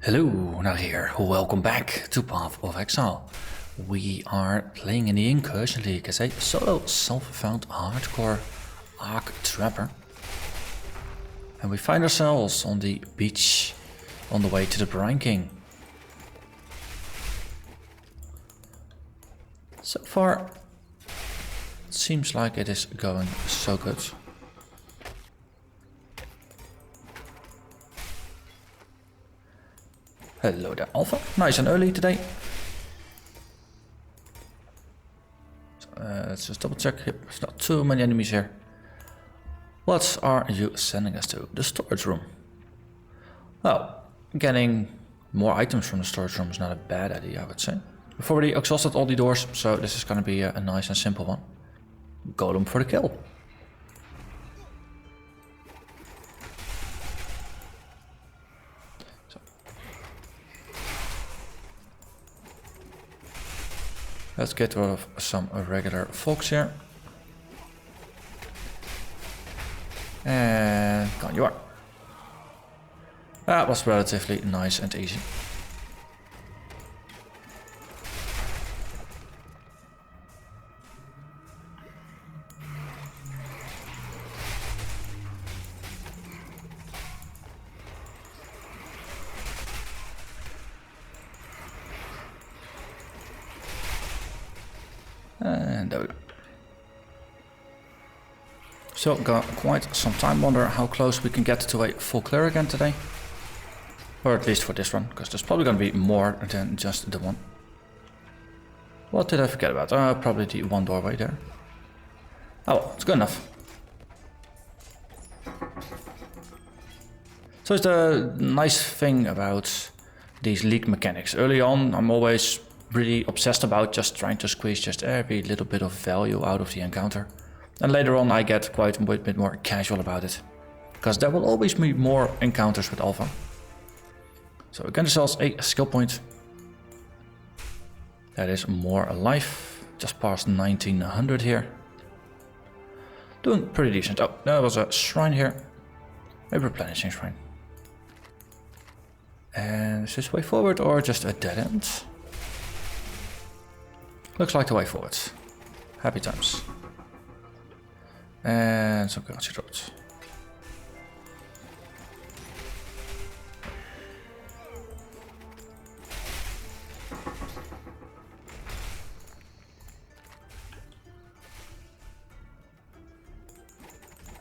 Hello, Narnach here. Welcome back to Path of Exile. We are playing in the Incursion League as a solo self-found hardcore Arc trapper. And we find ourselves on the beach on the way to the Brine King. So far, it seems like it is going so good. Hello there, Alpha. Nice and early today. Let's just double check. Yep, there's not too many enemies here. What are you sending us to? The storage room. Well, getting more items from the storage room is not a bad idea, I would say. We've already exhausted all the doors, so this is going to be a nice and simple one. Golem for the kill. Let's get rid of some regular folks here. And gone you are. That was relatively nice and easy. And there we go. Still got quite some time. Wonder how close we can get to a full clear again today. Or at least for this one, because there's probably going to be more than just the one. What did I forget about? Probably the one doorway there. Oh well, it's good enough. So it's the nice thing about these league mechanics. Early on, I'm always really obsessed about just trying to squeeze just every little bit of value out of the encounter. And later on I get quite a bit more casual about it. Because there will always be more encounters with Alpha. So we get ourselves a skill point. That is more alive. Just past 1900 here. Doing pretty decent. Oh, there was a shrine here. A replenishing shrine. And is this way forward or just a dead end? Looks like the way forward. Happy times. And some currency dropped.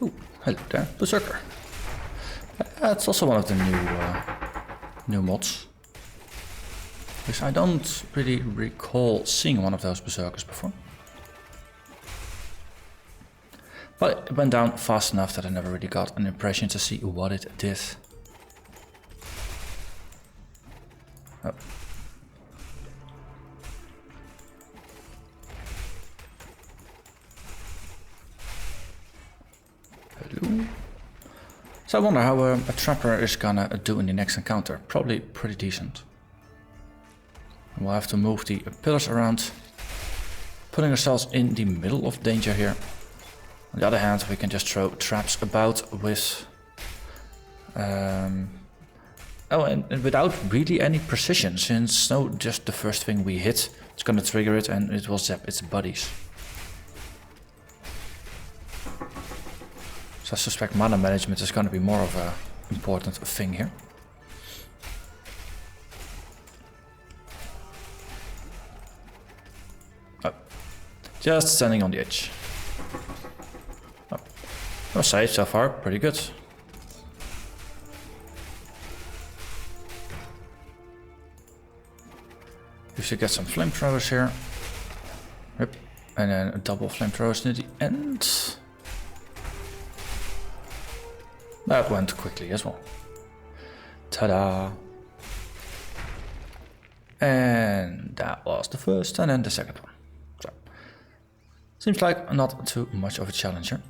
Ooh, hello there, Berserker. That's also one of the new mods. Because I don't really recall seeing one of those berserkers before. But it went down fast enough that I never really got an impression to see what it did. Oh. Hello. So I wonder how a trapper is gonna do in the next encounter. Probably pretty decent. We'll have to move the pillars around, putting ourselves in the middle of danger here. On the other hand, we can just throw traps about with... and without really any precision, since just the first thing we hit, it's gonna trigger it and it will zap its buddies. So I suspect mana management is gonna be more of an important thing here. Just standing on the edge. Oh. No save so far, pretty good. We should get some flamethrowers here. Yep. And then a double flamethrowers near the end. That went quickly as well. Ta-da! And that was the first and then the second one. Seems like not too much of a challenge here.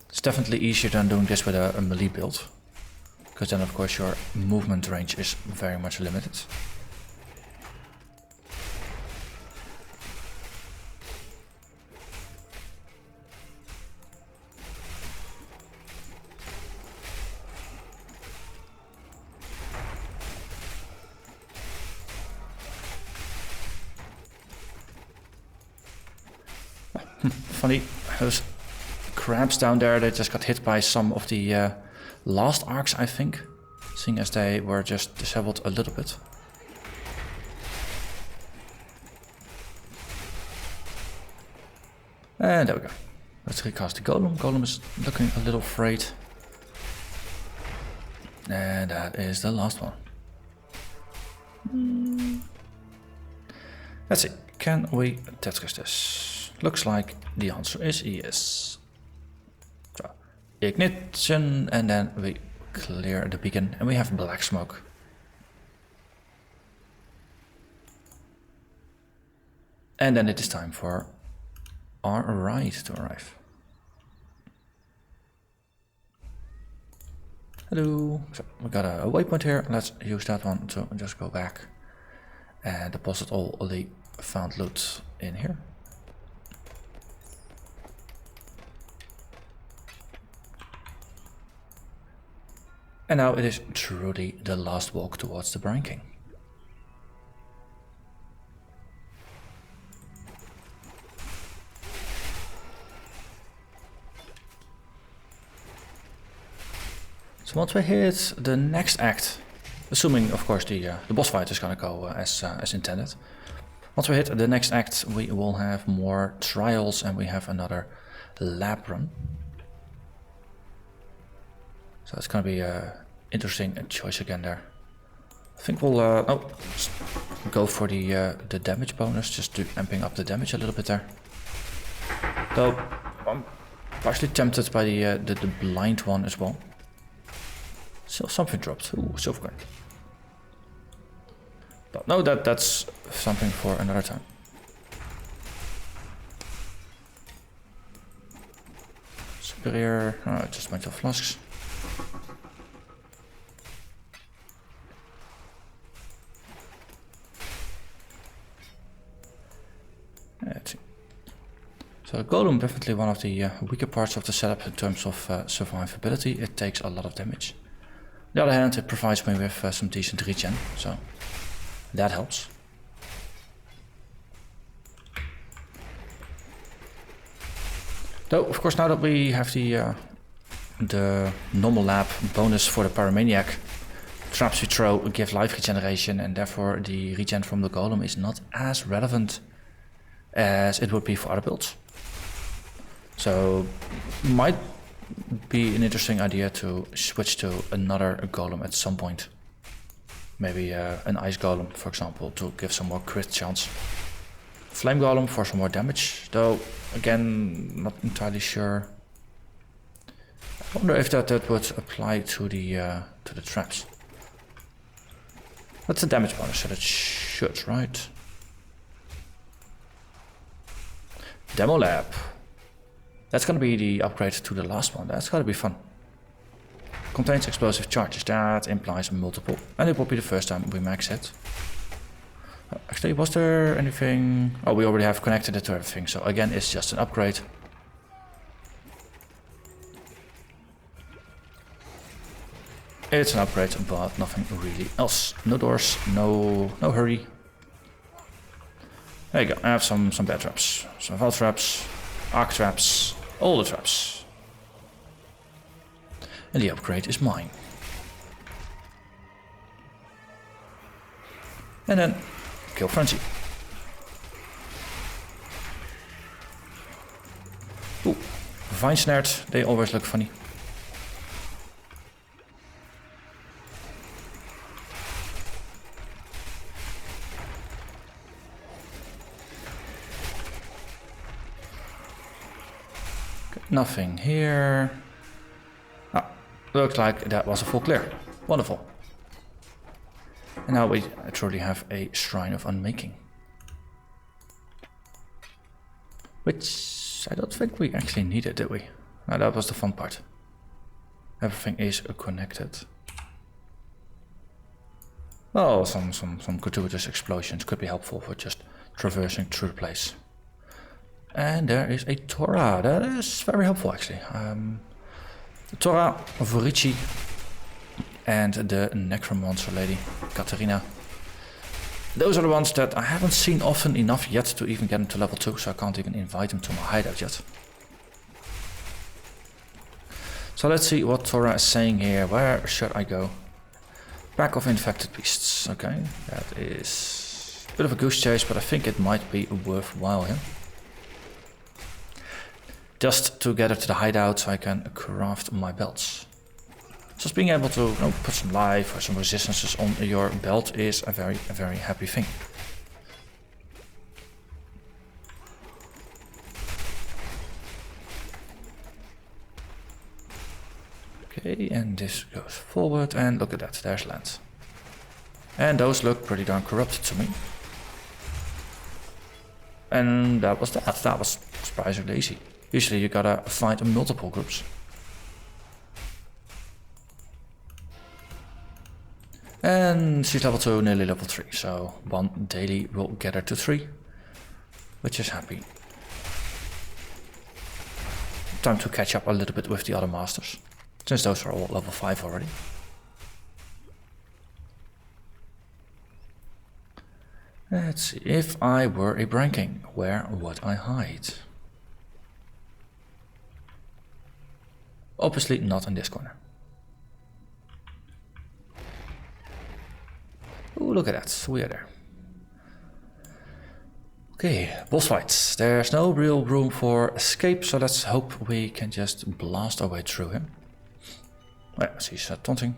It's definitely easier than doing this with a melee build. Because then of course your movement range is very much limited. Funny, those crabs down there, they just got hit by some of the last arcs, I think. Seeing as they were just disabled a little bit. And there we go. Let's recast the golem. Golem is looking a little frayed. And that is the last one. Let's see. Can we Tetris this? Looks like the answer is yes. So, ignition, and then we clear the beacon, and we have black smoke. And then it is time for our ride to arrive. Hello. So we got a waypoint here. Let's use that one to just go back and deposit all the found loot in here. And now it is truly the last walk towards the Brine King. So once we hit the next act, assuming of course the boss fight is gonna go as intended. Once we hit the next act, we will have more trials and we have another lab run. So it's gonna be an interesting choice again there. I think we'll go for the damage bonus, just to amping up the damage a little bit there. Though I'm partially tempted by the blind one as well. So something dropped. Ooh, silver coin. But no, that's something for another time. Superior, just a bunch of flasks. Let's see. So the golem, definitely one of the weaker parts of the setup in terms of survivability. It takes a lot of damage. On the other hand, it provides me with some decent regen, so that helps. Though, of course, now that we have the normal lab bonus for the Pyromaniac, traps we throw give life regeneration, and therefore the regen from the golem is not as relevant as it would be for other builds. So, might be an interesting idea to switch to another golem at some point. Maybe an ice golem, for example, to give some more crit chance. Flame golem for some more damage, though again not entirely sure. I wonder if that would apply to the traps. That's a damage bonus, so that should, right? Demo lab. That's gonna be the upgrade to the last one. That's gotta be fun. Contains explosive charges. That implies multiple. And it will be the first time we max it. Actually, was there anything? Oh, we already have connected it to everything. So again, it's just an upgrade. It's an upgrade, but nothing really else. No doors, no hurry. There you go. I have some bad traps. Some Vaal traps, Arc traps, all the traps. And the upgrade is mine. And then kill frenzy. Ooh, vine snared, they always look funny. Nothing here. Ah, looks like that was a full clear. Wonderful. And now we truly have a Shrine of Unmaking. Which I don't think we actually needed, did we? No, that was the fun part. Everything is connected. Oh, some gratuitous explosions could be helpful for just traversing through the place. And there is a Torah. That is very helpful, actually. The Torah of Vorici and the Necromancer lady, Katarina. those are the ones that I haven't seen often enough yet to even get into level 2, so I can't even invite them to my hideout yet. So let's see what Torah is saying here. Where should I go? Pack of infected beasts. Okay, that is a bit of a goose chase, but I think it might be worthwhile here. Just to get it to the hideout so I can craft my belts. Just being able to put some life or some resistances on your belt is a very happy thing. Okay, and this goes forward, and look at that, there's land. And those look pretty darn corrupted to me. And that was that. That was surprisingly easy. Usually you gotta find multiple groups. And she's level 2, nearly level 3, so 1 daily will get her to 3, which is happy. Time to catch up a little bit with the other masters, since those are all level 5 already. Let's see, if I were a Brine King, where would I hide? Obviously not in this corner. Oh, look at that, we are there. Okay, boss fights. There's no real room for escape, so let's hope we can just blast our way through him. Oh, yeah, she's taunting.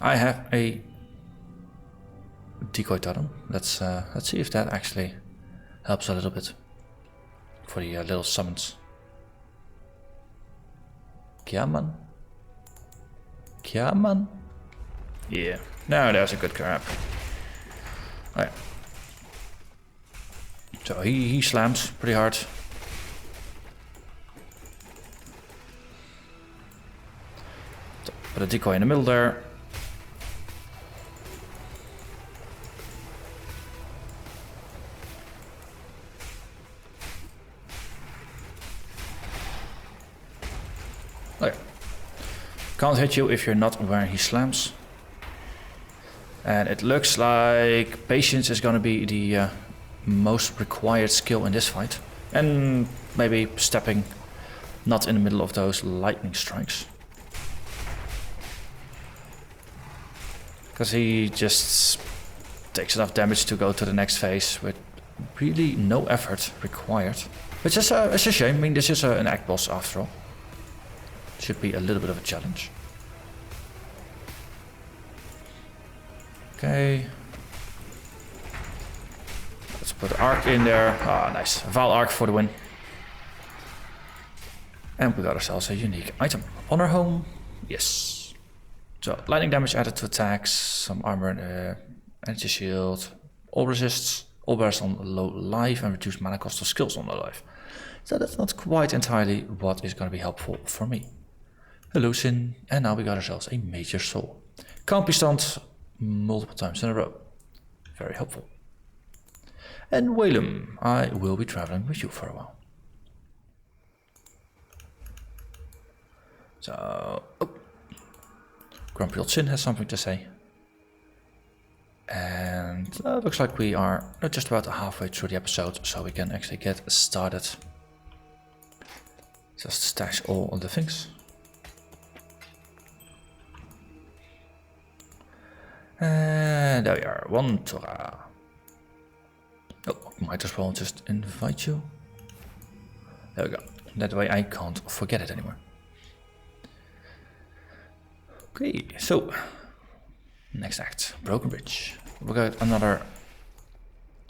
I have a decoy totem. Let's see if that actually helps a little bit for the little summons. Come on. Come on. Yeah, now there's a good grab. Oh, yeah. So he slams pretty hard. So put a decoy in the middle there. Oh, yeah. Can't hit you if you're not where he slams. And it looks like patience is going to be the most required skill in this fight. And maybe stepping not in the middle of those lightning strikes. Because he just takes enough damage to go to the next phase with really no effort required. Which is it's a shame. I mean, this is an act boss after all. Should be a little bit of a challenge. Okay. Let's put Arc in there. Ah, nice. Vaal Arc for the win. And we got ourselves a unique item. Honor Home. Yes. So, lightning damage added to attacks, some armor, energy shield, all resists, all bears on low life, and reduce mana cost of skills on low life. So that's not quite entirely what is going to be helpful for me. Hello Sin, and now we got ourselves a major soul. Can't be stunned multiple times in a row. Very helpful. And Walem, I will be traveling with you for a while. So, Grumpy Old Sin has something to say. And looks like we are just about halfway through the episode, so we can actually get started. Just stash all of the things. And there we are, 1 Torah. Oh, might as well just invite you. There we go. That way I can't forget it anymore. Okay, so next act, Broken Bridge. We got another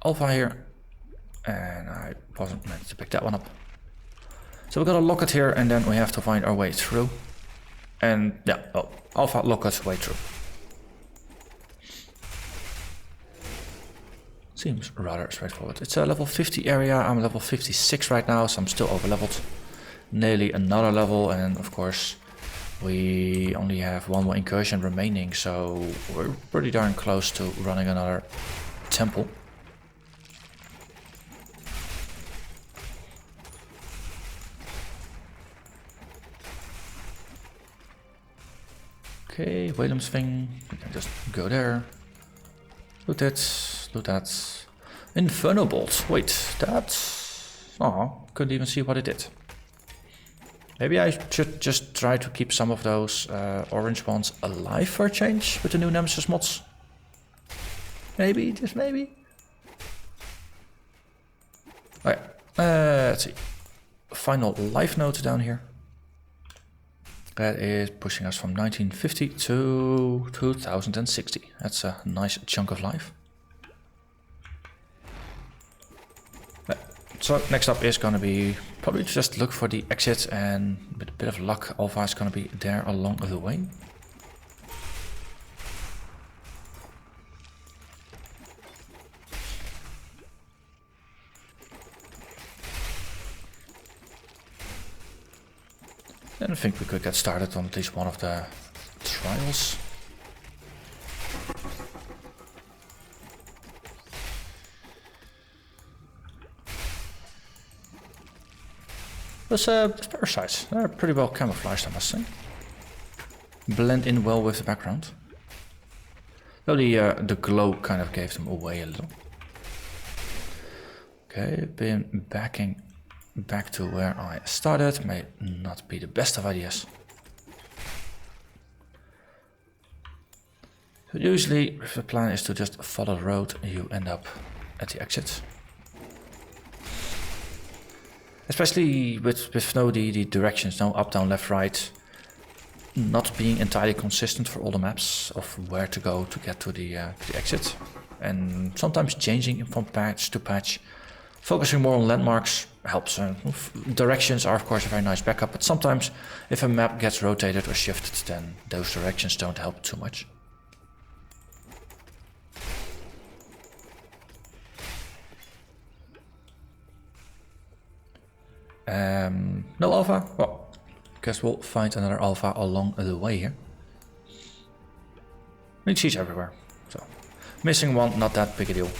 alpha here, and I wasn't meant to pick that one up. So we got a locket here, and then we have to find our way through. And yeah, alpha locket way through. Seems rather straightforward. It's a level 50 area. I'm level 56 right now, so I'm still over leveled. Nearly another level, and of course we only have 1 more incursion remaining, so we're pretty darn close to running another temple. Okay, William's thing. We can just go there. Loot it. Loot that. Inferno Bolt. Wait, that's... Oh, couldn't even see what it did. Maybe I should just try to keep some of those orange ones alive for a change with the new Nemesis mods. Maybe, just maybe. Okay, let's see. Final life note down here. That is pushing us from 1950 to 2060. That's a nice chunk of life. So next up is gonna be probably just look for the exit, and with a bit of luck Alpha is gonna be there along the way. And I think we could get started on at least one of the trials. Those parasites, they're pretty well camouflaged, I must say. Blend in well with the background. Though the glow kind of gave them away a little. Okay, been backing back to where I started. May not be the best of ideas. So usually, if the plan is to just follow the road, you end up at the exit. Especially with no the directions, no up, down, left, right, not being entirely consistent for all the maps of where to go to get to the exit. And sometimes changing from patch to patch, focusing more on landmarks helps. Directions are of course a very nice backup, but sometimes if a map gets rotated or shifted, then those directions don't help too much. No alpha? Well, guess we'll find another alpha along the way here. She's everywhere, so missing one, not that big a deal.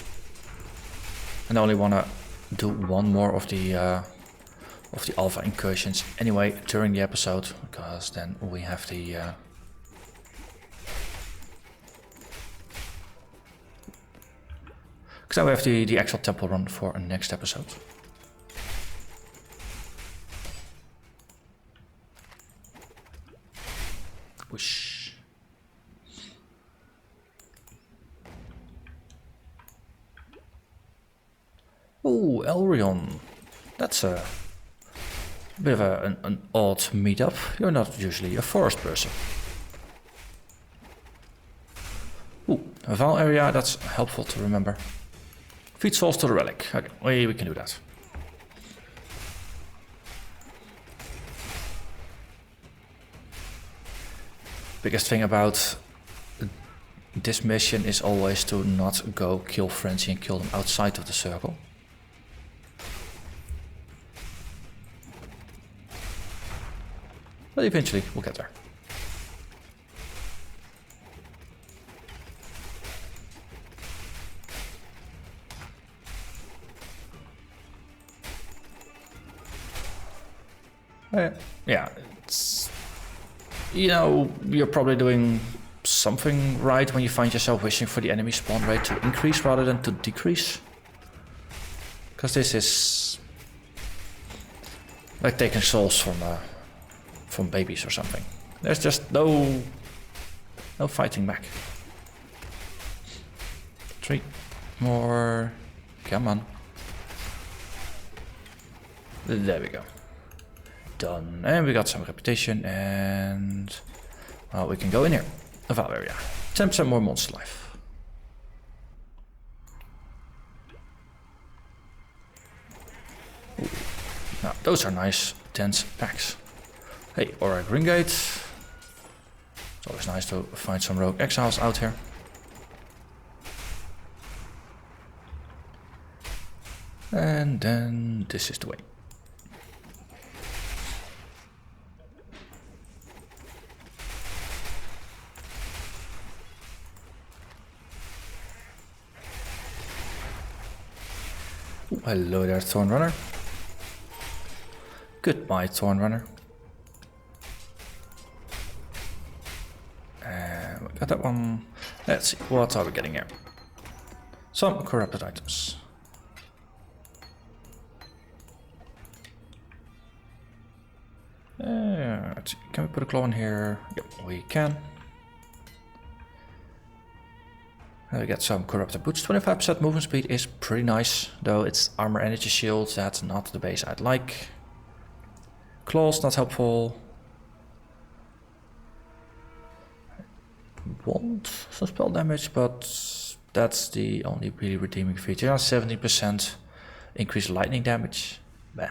And I only wanna do one more of the alpha incursions anyway during the episode, because then we have the because we have the Exile temple run for a next episode. Whoosh. Oh, Elrion. That's a bit of an odd meetup. You're not usually a forest person. Ooh, a Vaal area, that's helpful to remember. Feed souls to the relic. Okay, we can do that. Biggest thing about this mission is always to not go kill Frenzy and kill them outside of the circle. But eventually we'll get there. Yeah, it's... You know, you're probably doing something right when you find yourself wishing for the enemy spawn rate to increase rather than to decrease. Because this is like taking souls from babies or something. There's just no fighting back. 3 more. Come on. There we go. Done. And we got some reputation, and well, we can go in here. A Vaal area. 10% more monster life. Ooh. Now those are nice dense packs. Hey, or a green gate. It's always nice to find some rogue exiles out here. And then this is the way. Ooh, hello there, Thorn Runner. Goodbye, Thorn Runner. that one. Let's see, what are we getting here? Some corrupted items. Let's see. Can we put a claw in here? Yep, we can. We get some corrupted boots. 25% movement speed is pretty nice, though it's armor energy shields. That's not the base I'd like. Claws, not helpful. Won't some spell damage, but that's the only really redeeming feature. 70% increased lightning damage. Bah.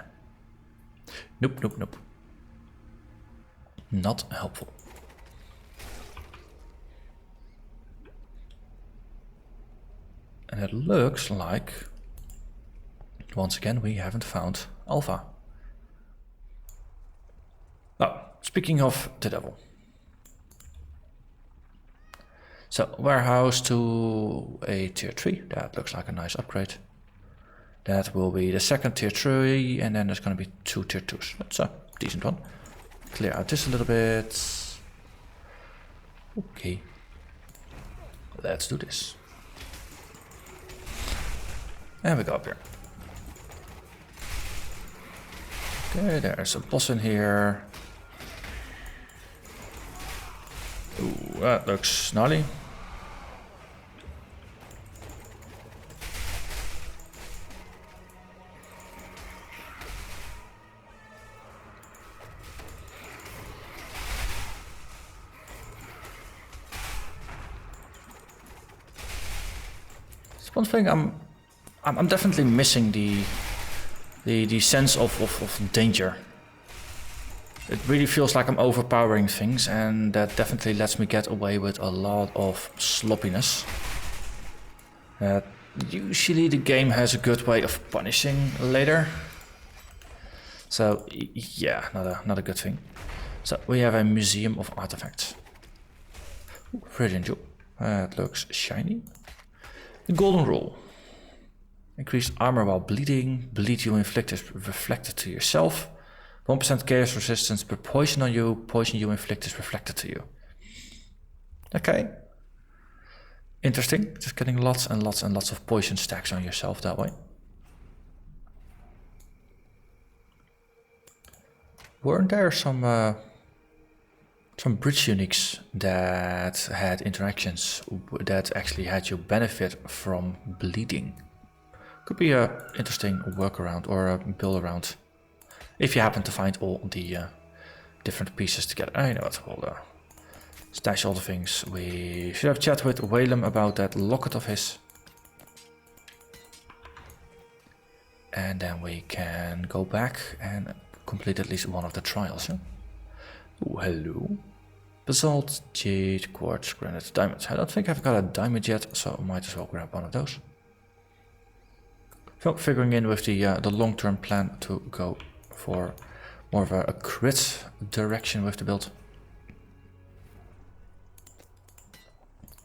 Nope, nope, nope. Not helpful. And it looks like, once again, we haven't found Alpha. Oh, speaking of the devil. So, warehouse to a tier 3. That looks like a nice upgrade. That will be the second tier 3, and then there's going to be 2 tier 2s. That's a decent one. Clear out this a little bit. Okay. Let's do this. And we go up here. Okay, there's a boss in here. Ooh, that looks gnarly. It's one thing I'm definitely missing the sense of danger. It really feels like I'm overpowering things, and that definitely lets me get away with a lot of sloppiness. Usually the game has a good way of punishing later. So yeah, not a good thing. So we have a museum of artifacts. Brilliant jewel. It looks shiny. The golden rule. Increased armor while bleeding. Bleed you inflict is reflected to yourself. 1% chaos resistance per poison on you. Poison you inflict is reflected to you. Okay. Interesting. Just getting lots and lots and lots of poison stacks on yourself that way. Weren't there some bridge uniques that had interactions that actually had you benefit from bleeding? Could be a interesting workaround or a build around. If you happen to find all the different pieces together. I know what, we'll stash all the things. We should have chat with Whalem about that locket of his. And then we can go back and complete at least one of the trials. Huh? Oh, hello. Basalt, jade, quartz, granite, diamonds. I don't think I've got a diamond yet, so I might as well grab one of those. So figuring in with the long-term plan to go for more of a crit direction with the build.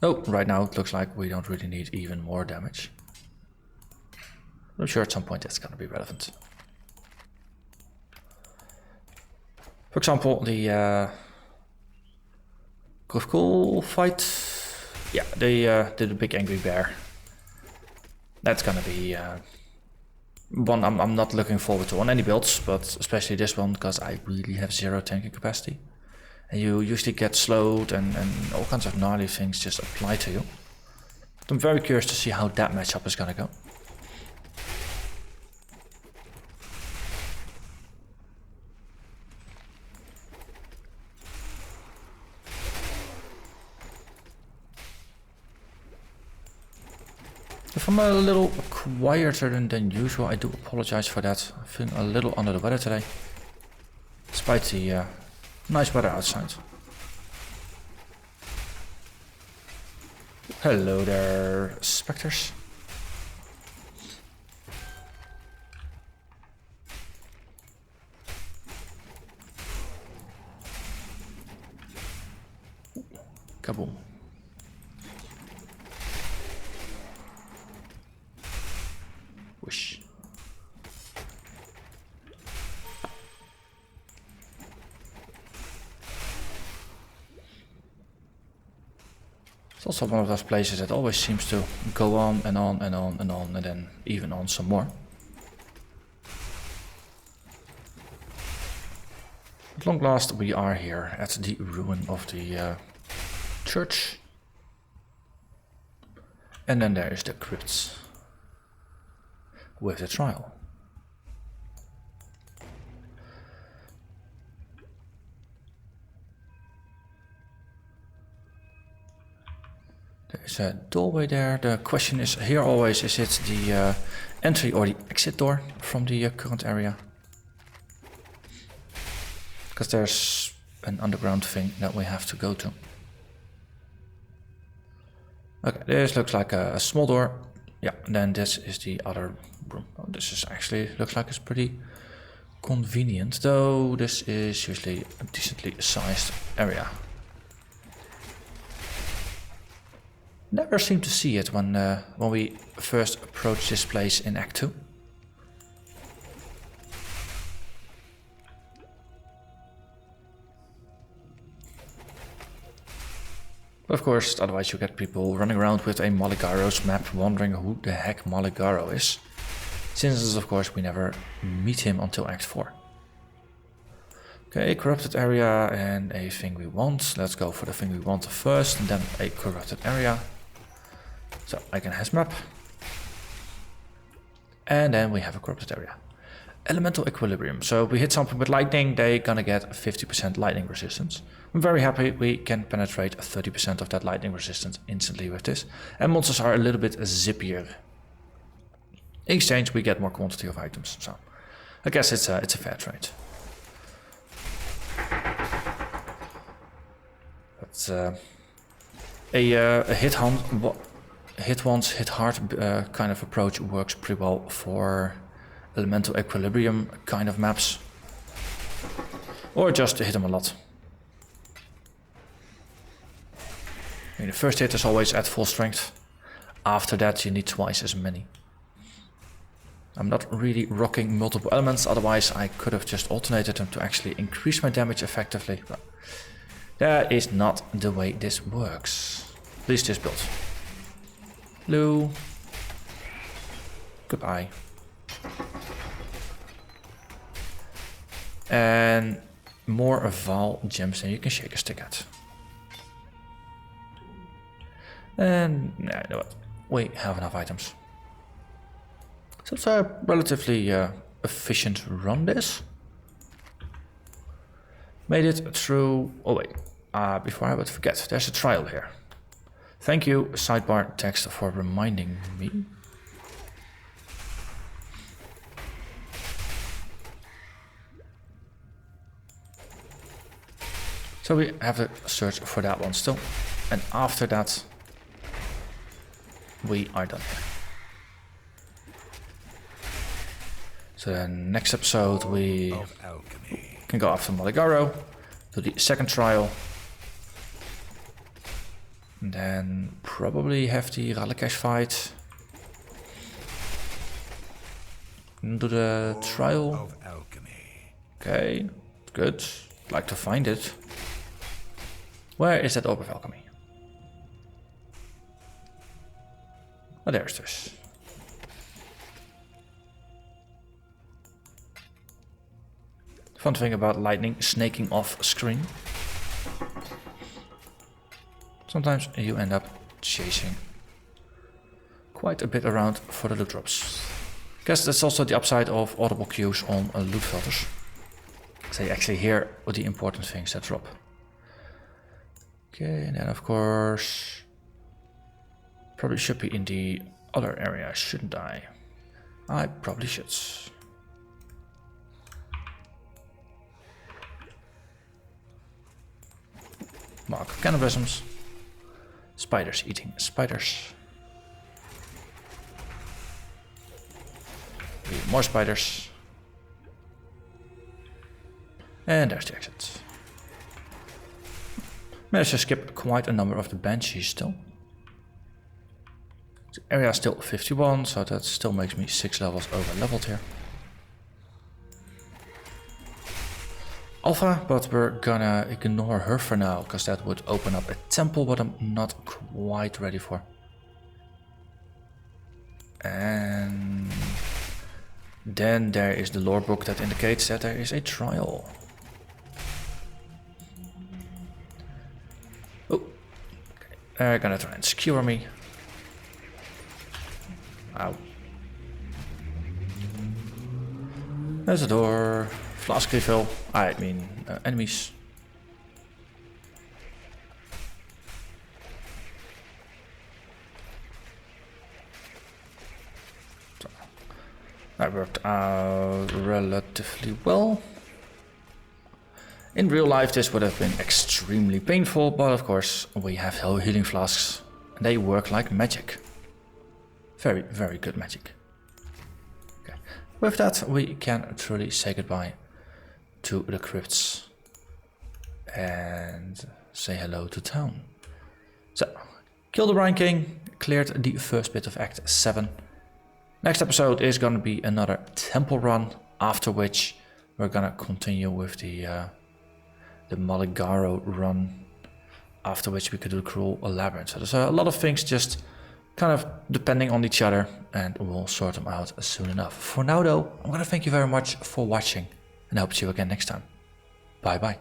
Oh, right now it looks like we don't really need even more damage. I'm sure at some point that's going to be relevant. For example, the Cool fight. Yeah, the big angry bear. That's going to be one I'm not looking forward to on any builds, but especially this one because I really have 0 tanking capacity. And you usually get slowed and all kinds of gnarly things just apply to you. But I'm very curious to see how that matchup is gonna go. If I'm a little quieter than usual, I do apologize for that. I'm feeling a little under the weather today, despite the nice weather outside. Hello there, specters. Kaboom. Whoosh. It's also one of those places that always seems to go on and on and on and on and then even on some more. At long last we are here at the ruin of the church. And then there is the crypts with the trial. There's a doorway there. The question is here always, is it the entry or the exit door from the current area? Because there's an underground thing that we have to go to. Okay, this looks like a small door. Yeah, and then this is the other room. Oh, this is actually looks like it's pretty convenient, though this is usually a decently sized area. Never seem to see it when we first approach this place in Act 2. Of course, otherwise you get people running around with a Maligaro's map wondering who the heck Maligaro is. Since of course we never meet him until Act 4. Okay, corrupted area and a thing we want. Let's go for the thing we want first and then a corrupted area. So I can has map. And then we have a corrupted area. Elemental equilibrium. So if we hit something with lightning, they're gonna get 50% lightning resistance. I'm very happy we can penetrate 30% of that lightning resistance instantly with this. And monsters are a little bit zippier. In exchange, we get more quantity of items. So I guess it's a fair trade. But a hit once, hit hard kind of approach works pretty well for elemental equilibrium kind of maps, or just hit them a lot. I mean, the first hit is always at full strength. After that you need twice as many. I'm not really rocking multiple elements, otherwise I could have just alternated them to actually increase my damage effectively, but that is not the way this works. At least this build. Hello. Goodbye. And more Vaal gems than you can shake a stick at. And yeah, you know what? We have enough items. So it's a relatively efficient run this. Made it through... Oh wait, before I would forget, there's a trial here. Thank you, sidebar text, for reminding me. So we have to search for that one still. And after that, we are done here. So then next episode we can go after Maligaro, do the second trial. And then probably have the Ralikesh fight. And do the trial. Okay, good. I'd like to find it. Where is that orb of alchemy? Oh, there's this. Fun thing about lightning snaking off screen. Sometimes you end up chasing quite a bit around for the loot drops. Guess that's also the upside of audible cues on loot filters. So you actually hear what the important things that drop. Okay, and then of course, probably should be in the other area, shouldn't I? I probably should. Mark of cannibalisms. Spiders eating spiders. More spiders. And there's the exit. Managed to skip quite a number of the banshees still. The area is still 51, so that still makes me 6 levels over leveled here. Alpha, but we're gonna ignore her for now, because that would open up a temple, what I'm not quite ready for. And then there is the lore book that indicates that there is a trial. Oh, they're gonna try and skewer me. Ow. There's a door. Flask refill. I mean, enemies. So, that worked out relatively well. In real life, this would have been extremely painful, but of course, we have healing flasks. And they work like magic. Very, very good magic. Okay. With that, we can truly say goodbye to the crypts and say hello to town. So, killed the Brine King, cleared the first bit of Act 7. Next episode is gonna be another temple run, after which we're gonna continue with the Maligaro run, after which we could do the Cruel Labyrinth. So there's a lot of things just kind of depending on each other, and we'll sort them out soon enough. For now though, I'm gonna thank you very much for watching, and I hope to see you again next time. Bye bye.